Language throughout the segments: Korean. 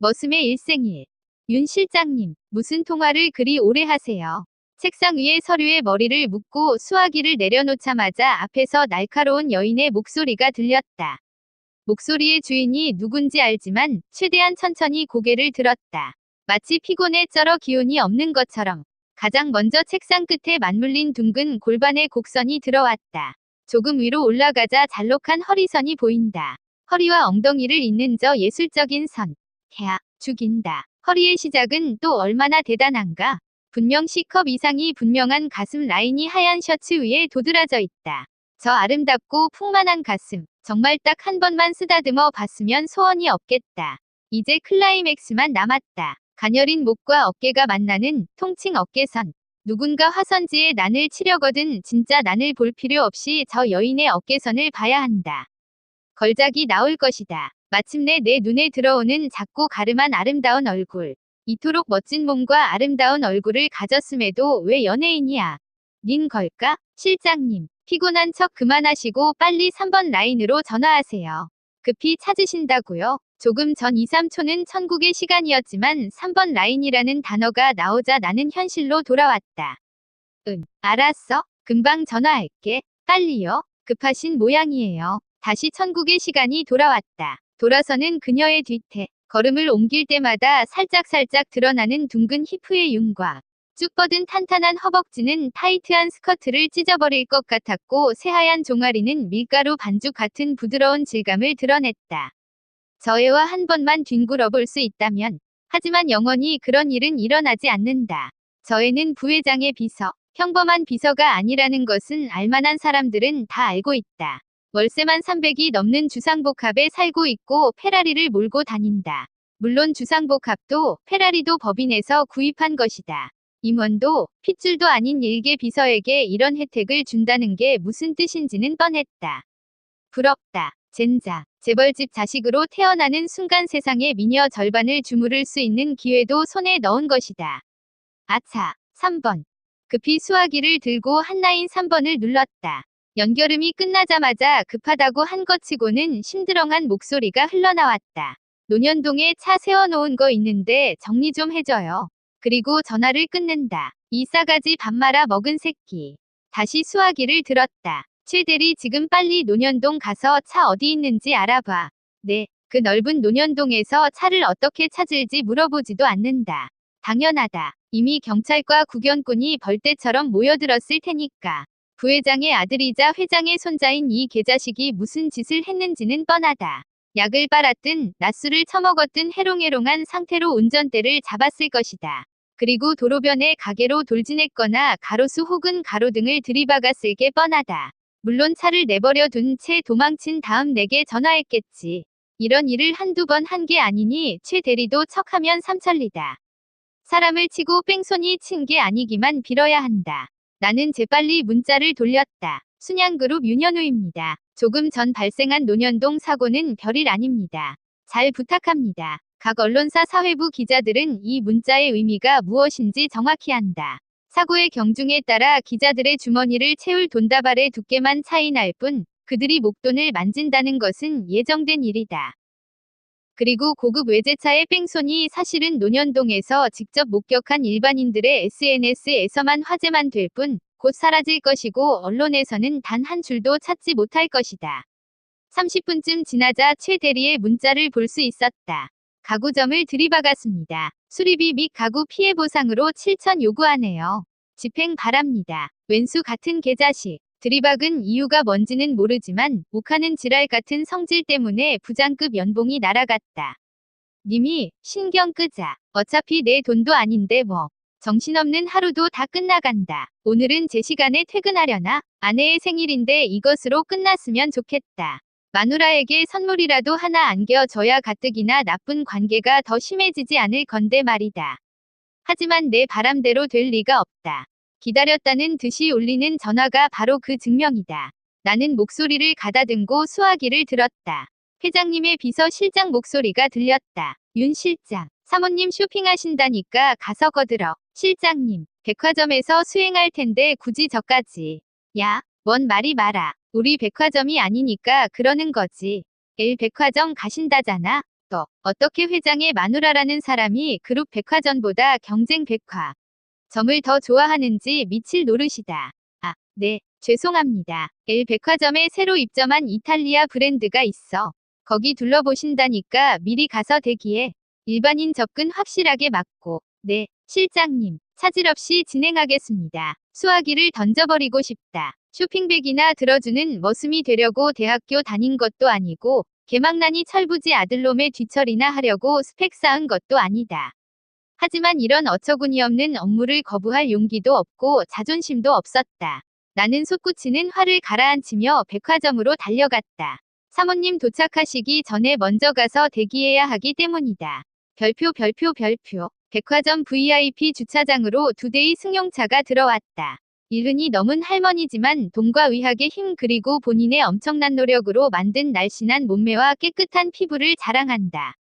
머슴의 일생일. 윤 실장님, 무슨 통화를 그리 오래 하세요? 책상 위에 서류에 머리를 묶고 수화기를 내려놓자마자 앞에서 날카로운 여인의 목소리가 들렸다. 목소리의 주인이 누군지 알지만 최대한 천천히 고개를 들었다. 마치 피곤에 쩔어 기운이 없는 것처럼. 가장 먼저 책상 끝에 맞물린 둥근 골반의 곡선이 들어왔다. 조금 위로 올라가자 잘록한 허리선이 보인다. 허리와 엉덩이를 잇는 저 예술적인 선. 야, 죽인다. 허리의 시작은 또 얼마나 대단한가? 분명 C컵 이상이 분명한 가슴 라인이 하얀 셔츠 위에 도드라져 있다. 저 아름답고 풍만한 가슴, 정말 딱 한 번만 쓰다듬어 봤으면 소원이 없겠다. 이제 클라이맥스만 남았다. 가녀린 목과 어깨가 만나는 통칭 어깨선. 누군가 화선지에 난을 치려거든 진짜 난을 볼 필요 없이 저 여인의 어깨선을 봐야 한다. 걸작이 나올 것이다. 마침내 내 눈에 들어오는 작고 가름한 아름다운 얼굴. 이토록 멋진 몸과 아름다운 얼굴을 가졌음에도 왜 연예인이야? 닌 걸까? 실장님, 피곤한 척 그만하시고 빨리 3번 라인으로 전화하세요. 급히 찾으신다고요? 조금 전 2, 3초는 천국의 시간이었지만 3번 라인이라는 단어가 나오자 나는 현실로 돌아왔다. 응, 알았어. 금방 전화할게. 빨리요. 급하신 모양이에요. 다시 천국의 시간이 돌아왔다. 돌아서는 그녀의 뒤태. 걸음을 옮길 때마다 살짝살짝 드러나는 둥근 히프의 윤곽. 쭉 뻗은 탄탄한 허벅지는 타이트한 스커트를 찢어버릴 것 같았고 새하얀 종아리는 밀가루 반죽 같은 부드러운 질감을 드러냈다. 저애와 한 번만 뒹굴어 볼 수 있다면. 하지만 영원히 그런 일은 일어나지 않는다. 저애는 부회장의 비서. 평범한 비서가 아니라는 것은 알만한 사람들은 다 알고 있다. 월세만 300이 넘는 주상복합에 살고 있고 페라리를 몰고 다닌다. 물론 주상복합도 페라리도 법인에서 구입한 것이다. 임원도 핏줄도 아닌 일개 비서에게 이런 혜택을 준다는 게 무슨 뜻인지는 뻔했다. 부럽다. 젠장. 재벌집 자식으로 태어나는 순간 세상의 미녀 절반을 주무를 수 있는 기회도 손에 넣은 것이다. 아차. 3번. 급히 수화기를 들고 한라인 3번을 눌렀다. 연결음이 끝나자마자 급하다고 한 것 치고는 심드렁한 목소리가 흘러나왔다. 논현동에 차 세워놓은 거 있는데 정리 좀 해줘요. 그리고 전화를 끊는다. 이 싸가지 밥 말아 먹은 새끼. 다시 수화기를 들었다. 최 대리 지금 빨리 논현동 가서 차 어디 있는지 알아봐. 네, 그 넓은 논현동에서 차를 어떻게 찾을지 물어보지도 않는다. 당연하다. 이미 경찰과 구경꾼이 벌떼처럼 모여들었을 테니까. 부회장의 아들이자 회장의 손자인 이 개자식이 무슨 짓을 했는지는 뻔하다. 약을 빨았든 낮술을 처먹었든 해롱해롱한 상태로 운전대를 잡았을 것이다. 그리고 도로변에 가게로 돌진했거나 가로수 혹은 가로등을 들이박았을 게 뻔하다. 물론 차를 내버려 둔 채 도망친 다음 내게 전화했겠지. 이런 일을 한두 번 한 게 아니니 최 대리도 척하면 삼천리다. 사람을 치고 뺑소니 친 게 아니기만 빌어야 한다. 나는 재빨리 문자를 돌렸다. 순양그룹 윤현우입니다. 조금 전 발생한 논현동 사고는 별일 아닙니다. 잘 부탁합니다. 각 언론사 사회부 기자들은 이 문자의 의미가 무엇인지 정확히 안다. 사고의 경중에 따라 기자들의 주머니를 채울 돈다발의 두께만 차이 날 뿐 그들이 목돈을 만진다는 것은 예정된 일이다. 그리고 고급 외제차의 뺑소니 사실은 논현동에서 직접 목격한 일반인들의 SNS에서만 화제만 될 뿐 곧 사라질 것이고 언론에서는 단 한 줄도 찾지 못할 것이다. 30분쯤 지나자 최 대리의 문자를 볼 수 있었다. 가구점을 들이박았습니다. 수리비 및 가구 피해 보상으로 7천 요구하네요. 집행 바랍니다. 왼수 같은 개자식. 들이박은 이유가 뭔지는 모르지만 욱하는 지랄 같은 성질 때문에 부장급 연봉이 날아갔다. 님이 신경 끄자. 어차피 내 돈도 아닌데 뭐. 정신없는 하루도 다 끝나간다. 오늘은 제 시간에 퇴근하려나? 아내의 생일인데 이것으로 끝났으면 좋겠다. 마누라에게 선물이라도 하나 안겨줘야 가뜩이나 나쁜 관계가 더 심해지지 않을 건데 말이다. 하지만 내 바람대로 될 리가 없다. 기다렸다는 듯이 울리는 전화가 바로 그 증명이다. 나는 목소리를 가다듬고 수화기를 들었다. 회장님의 비서 실장 목소리가 들렸다. 윤 실장, 사모님 쇼핑하신다니까 가서 거들어. 실장님, 백화점에서 수행할 텐데 굳이 저까지. 야, 뭔 말이 많아. 우리 백화점이 아니니까 그러는 거지. 백화점 가신다잖아. 또 어떻게 회장의 마누라라는 사람이 그룹 백화점보다 경쟁 백화점을 더 좋아하는지 미칠 노릇이다. 아, 네, 죄송합니다. L 백화점에 새로 입점한 이탈리아 브랜드가 있어. 거기 둘러보신다니까 미리 가서 대기해. 일반인 접근 확실하게 막고. 네, 실장님. 차질 없이 진행하겠습니다. 수화기를 던져버리고 싶다. 쇼핑백이나 들어주는 머슴이 되려고 대학교 다닌 것도 아니고 개망난이 철부지 아들놈의 뒤처리나 하려고 스펙 쌓은 것도 아니다. 하지만 이런 어처구니없는 업무를 거부할 용기도 없고 자존심도 없었다. 나는 솟구치는 화를 가라앉히며 백화점으로 달려갔다. 사모님 도착하시기 전에 먼저 가서 대기해야 하기 때문이다. 별표. 백화점 VIP 주차장으로 2대의 승용차가 들어왔다. 이른이 넘은 할머니지만 돈과 의학의 힘 그리고 본인의 엄청난 노력으로 만든 날씬한 몸매와 깨끗한 피부를 자랑한다.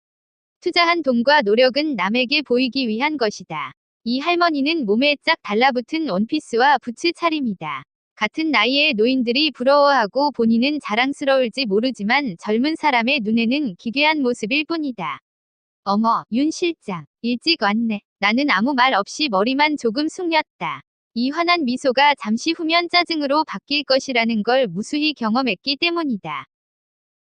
투자한 돈과 노력은 남에게 보이기 위한 것이다. 이 할머니는 몸에 쫙 달라붙은 원피스와 부츠 차림이다. 같은 나이의 노인들이 부러워하고 본인은 자랑스러울지 모르지만 젊은 사람의 눈에는 기괴한 모습일 뿐이다. 어머, 윤 실장. 일찍 왔네. 나는 아무 말 없이 머리만 조금 숙였다. 이 환한 미소가 잠시 후면 짜증으로 바뀔 것이라는 걸 무수히 경험했기 때문이다.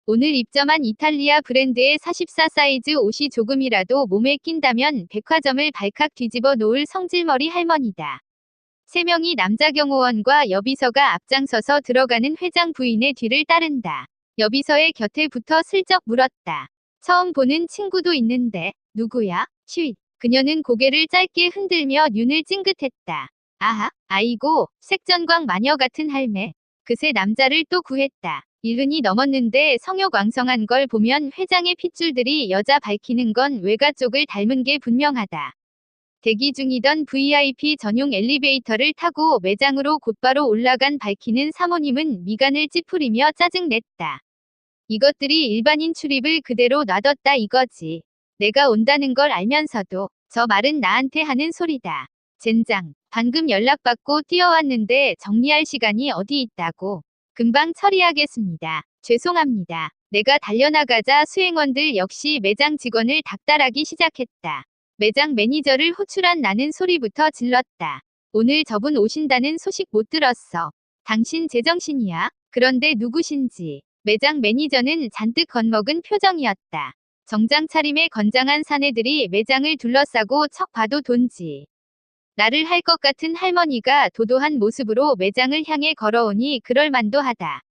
오늘 입점한 이탈리아 브랜드의 44 사이즈 옷이 조금이라도 몸에 낀다면 백화점을 발칵 뒤집어 놓을 성질머리 할머니다. 3명이 남자 경호원과 여비서가 앞장서서 들어가는 회장 부인의 뒤를 따른다. 여비서의 곁에 붙어 슬쩍 물었다. 처음 보는 친구도 있는데 누구야? 쉿. 그녀는 고개를 짧게 흔들며 눈을 찡긋했다. 아하, 아이고, 색전광 마녀 같은 할매. 그새 남자를 또 구했다. 70이 넘었는데 성욕 왕성한 걸 보면 회장의 핏줄들이 여자 밝히는 건 외가 쪽을 닮은 게 분명하다. 대기 중이던 VIP 전용 엘리베이터를 타고 매장으로 곧바로 올라간 밝히는 사모님은 미간을 찌푸리며 짜증냈다. 이것들이 일반인 출입을 그대로 놔뒀다 이거지. 내가 온다는 걸 알면서도 저 말은 나한테 하는 소리다. 젠장, 방금 연락받고 뛰어왔는데 정리할 시간이 어디 있다고. 금방 처리하겠습니다. 죄송합니다. 내가 달려나가자 수행원들 역시 매장 직원을 닥달하기 시작했다. 매장 매니저를 호출한 나는 소리부터 질렀다. 오늘 저분 오신다는 소식 못 들었어. 당신 제정신이야? 그런데 누구신지. 매장 매니저는 잔뜩 겁먹은 표정이었다. 정장 차림의 건장한 사내들이 매장을 둘러싸고 척 봐도 돈지. 나를 할 것 같은 할머니가 도도한 모습으로 매장을 향해 걸어오니 그럴만도 하다.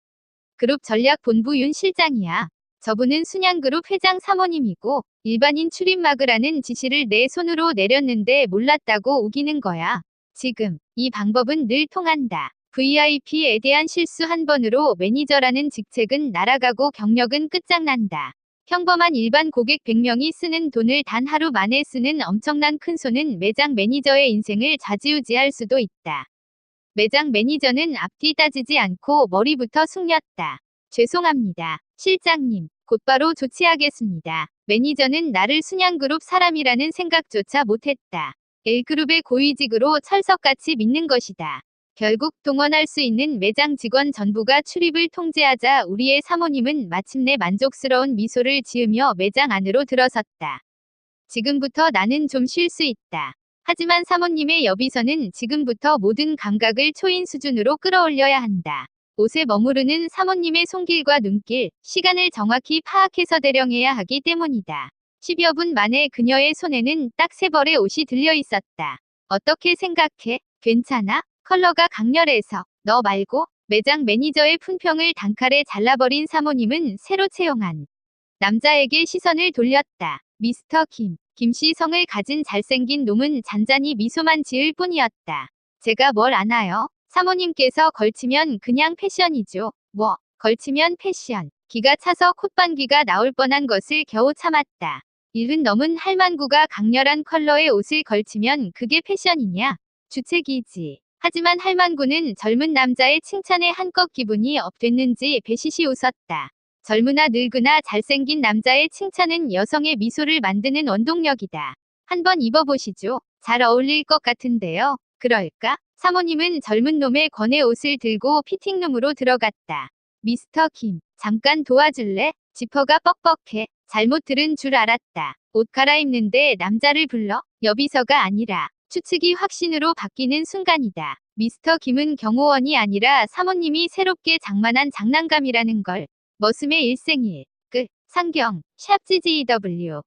그룹 전략본부 윤 실장이야. 저분은 순양그룹 회장 사모님이고 일반인 출입 막으라는 지시를 내 손으로 내렸는데 몰랐다고 우기는 거야. 지금 이 방법은 늘 통한다. VIP에 대한 실수 한 번으로 매니저라는 직책은 날아가고 경력은 끝장난다. 평범한 일반 고객 100명이 쓰는 돈을 단 하루 만에 쓰는 엄청난 큰손은 매장 매니저의 인생을 좌지우지할 수도 있다. 매장 매니저는 앞뒤 따지지 않고 머리부터 숙였다. 죄송합니다. 실장님, 곧바로 조치하겠습니다. 매니저는 나를 순양그룹 사람이라는 생각조차 못했다. L그룹의 고위직으로 철석같이 믿는 것이다. 결국 동원할 수 있는 매장 직원 전부가 출입을 통제하자 우리의 사모님은 마침내 만족스러운 미소를 지으며 매장 안으로 들어섰다. 지금부터 나는 좀 쉴 수 있다. 하지만 사모님의 여비서는 지금부터 모든 감각을 초인 수준으로 끌어올려야 한다. 옷에 머무르는 사모님의 손길과 눈길, 시간을 정확히 파악해서 대령해야 하기 때문이다. 10여 분 만에 그녀의 손에는 딱 3벌의 옷이 들려 있었다. 어떻게 생각해? 괜찮아? 컬러가 강렬해서. 너 말고? 매장 매니저의 품평을 단칼에 잘라버린 사모님은 새로 채용한 남자에게 시선을 돌렸다. 미스터 김. 김씨 성을 가진 잘생긴 놈은 잔잔히 미소만 지을 뿐이었다. 제가 뭘 아나요? 사모님께서 걸치면 그냥 패션이죠. 뭐, 걸치면 패션. 기가 차서 콧방귀가 나올 뻔한 것을 겨우 참았다. 70 넘은 할만구가 강렬한 컬러의 옷을 걸치면 그게 패션이냐? 주책이지. 하지만 할만구는 젊은 남자의 칭찬에 한껏 기분이 업됐는지 배시시 웃었다. 젊으나 늙으나 잘생긴 남자의 칭찬은 여성의 미소를 만드는 원동력이다. 한번 입어보시죠. 잘 어울릴 것 같은데요. 그럴까? 사모님은 젊은 놈의 권의 옷을 들고 피팅룸으로 들어갔다. 미스터 김, 잠깐 도와줄래? 지퍼가 뻑뻑해. 잘못 들은 줄 알았다. 옷 갈아입는데 남자를 불러? 여비서가 아니라 추측이 확신으로 바뀌는 순간이다. 미스터 김은 경호원이 아니라 사모님이 새롭게 장만한 장난감이라는 걸. 머슴의 일생일. 끝. 상경. 샵 GGW.